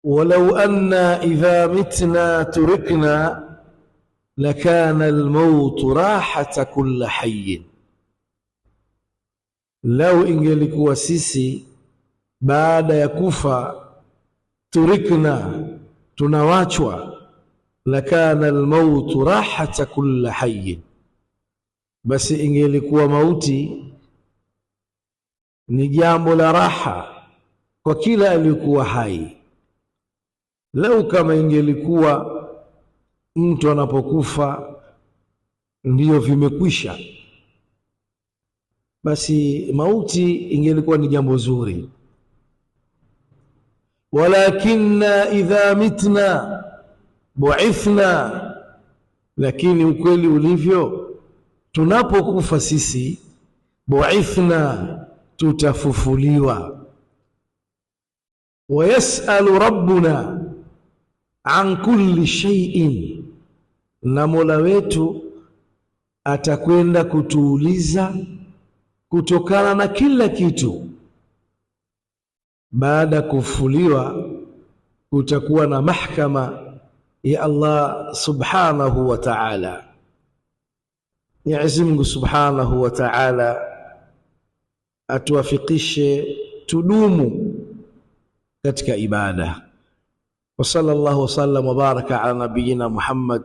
ولو أننا إذا متنا تركنا لكان الموت راحة كل حي. لو ingelikuwa sisi baada ya kufa turikna, tunawachwa, lakana almaut rahata kulli hayy, basi ingelikuwa mauti ni jambo la raha kwa kila aliyekuwa hai. Lau kama ingelikuwa mtu anapokufa ndiyo vimekwisha, basi mauti ingelikuwa ni jambo zuri. Walakinna idha mitna bu'ithna, lakini ukweli ulivyo tunapokufa sisi bu'ithna, tutafufuliwa. Wayasalu rabbuna an kulli shay'in, na Mola wetu atakwenda kutuuliza kutokana na kila kitu. Baada kufufuliwa kutakuwa na mahkama ya Allah subhanahu wa ta'ala. Mwenyezi Mungu subhanahu wa ta'ala atuwafikishe tudumu katika ibada. Wa sallallahu wasallam wa baraka ala nabiyina Muhammad